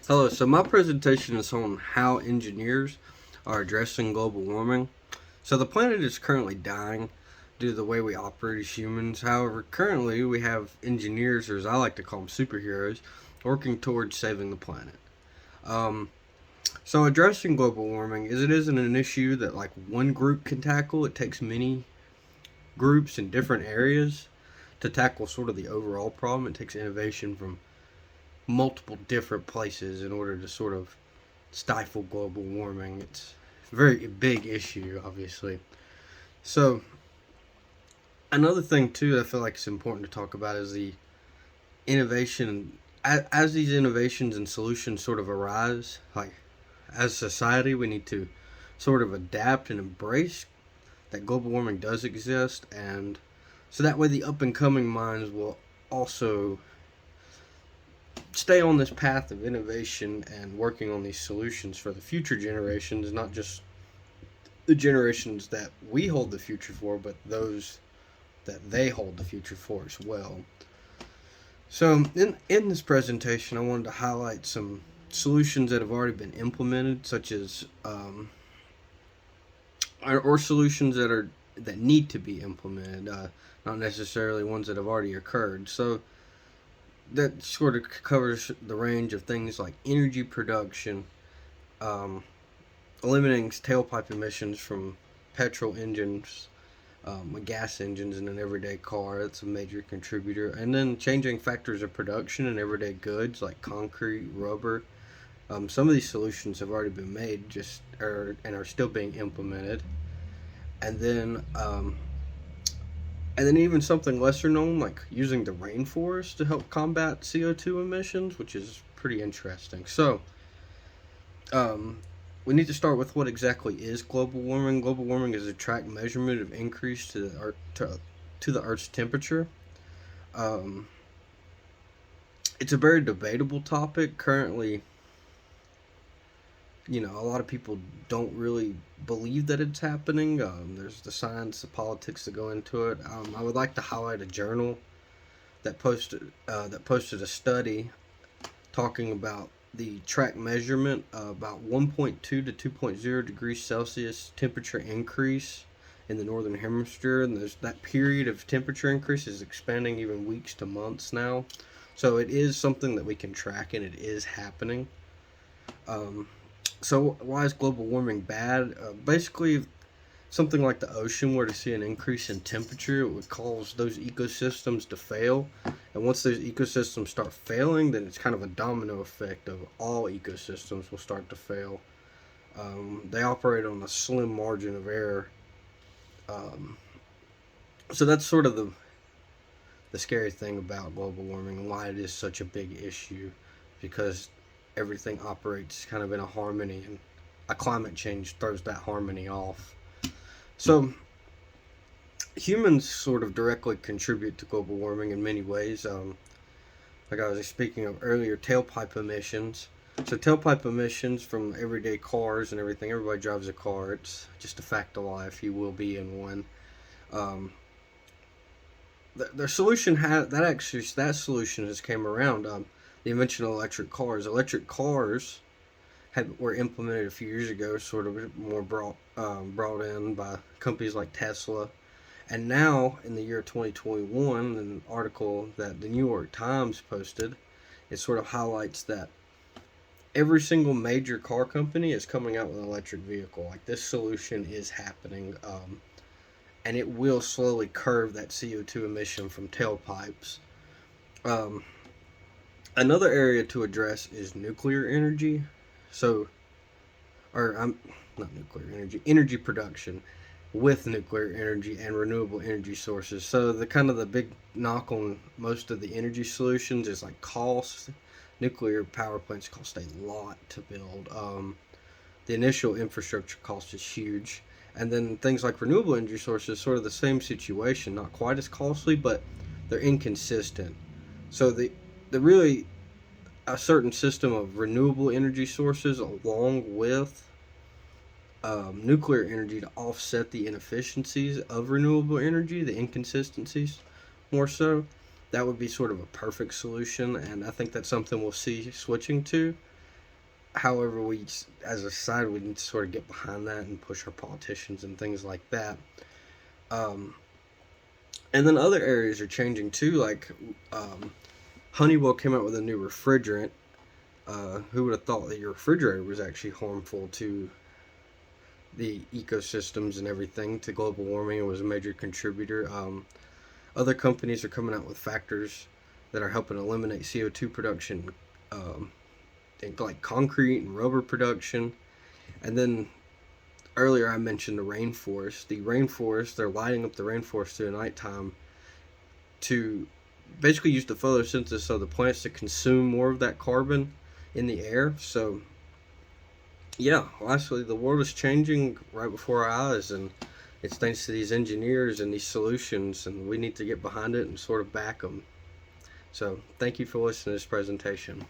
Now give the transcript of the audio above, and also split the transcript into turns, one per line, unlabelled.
Hello, so my presentation is on how engineers are addressing global warming. So the planet is currently dying due to the way we operate as humans. However, currently we have engineers, or as I like to call them, superheroes, working towards saving the planet. Um, so addressing global warming is it isn't an issue that like one group can tackle. It takes many groups in different areas to tackle sort of the overall problem. It takes innovation from multiple different places in order to sort of stifle global warming. It's a very big issue, obviously. So, another thing, too, I feel like it's important to talk about is the innovation. As these innovations and solutions sort of arise, like as society, we need to sort of adapt and embrace that global warming does exist, and so that way the up and coming minds will also stay on this path of innovation and working on these solutions for the future generations, not just the generations that we hold the future for, but those that they hold the future for as well. So, in this presentation, I wanted to highlight some solutions that have already been implemented, such as or solutions that need to be implemented, not necessarily ones that have already occurred. So that sort of covers the range of things like energy production, um, eliminating tailpipe emissions from petrol engines, gas engines in an everyday car. That's a major contributor. And then changing factors of production in everyday goods like concrete, rubber. Some of these solutions have already been made, and are still being implemented. And then even something lesser known like using the rainforest to help combat CO2 emissions, which is pretty interesting. So, um, we need to start with what exactly is global warming. Global warming is a track measurement of increase to the Earth's temperature. Um, it's a very debatable topic. Currently, a lot of people don't really believe that it's happening. There's the science, the politics that go into it. I would like to highlight a journal that posted a study talking about the track measurement about 1.2 to 2.0 degrees Celsius temperature increase in the northern hemisphere, and that period of temperature increase is expanding even weeks to months now. So it is something that we can track, and it is happening. Um, so why is global warming bad? Basically, if something like the ocean were to see an increase in temperature, it would cause those ecosystems to fail. And once those ecosystems start failing, then it's kind of a domino effect of all ecosystems will start to fail. They operate on a slim margin of error. Um, so that's sort of the scary thing about global warming and why it is such a big issue, because everything operates kind of in a harmony, and a climate change throws that harmony off. So humans sort of directly contribute to global warming in many ways. Like I was speaking of earlier, tailpipe emissions. So tailpipe emissions from everyday cars and everything. Everybody drives a car. It's just a fact of life. You will be in one. Um, the solution had that actually that solution has came around. The invention of electric cars. Electric cars were implemented a few years ago, sort of more brought in by companies like Tesla. And now, in the year 2021, an article that the New York Times posted, it sort of highlights that every single major car company is coming out with an electric vehicle. Like, this solution is happening, and it will slowly curve that CO2 emission from tailpipes. Um, Another area to address is nuclear energy. So, or I'm not nuclear energy, energy production with nuclear energy and renewable energy sources. So the kind of the big knock on most of the energy solutions is like cost. Nuclear power plants cost a lot to build. The initial infrastructure cost is huge, and then things like renewable energy sources, sort of the same situation. Not quite as costly, but they're inconsistent. So the really a certain system of renewable energy sources along with nuclear energy to offset the inefficiencies of renewable energy, the inconsistencies more so. That would be sort of a perfect solution, and I think that's something we'll see switching to. however, as a side, we need to sort of get behind that and push our politicians and things like that. Um, and then other areas are changing too. Like Honeywell came out with a new refrigerant. Who would have thought that your refrigerator was actually harmful to the ecosystems and everything, to global warming? It was a major contributor. Other companies are coming out with factors that are helping eliminate CO2 production, like concrete and rubber production. And then earlier I mentioned the rainforest. The rainforest, they're lighting up the rainforest through the nighttime to basically use the photosynthesis of the plants to consume more of that carbon in the air. So, yeah, lastly, the world is changing right before our eyes, and it's thanks to these engineers and these solutions, and we need to get behind it and sort of back them. So, thank you for listening to this presentation.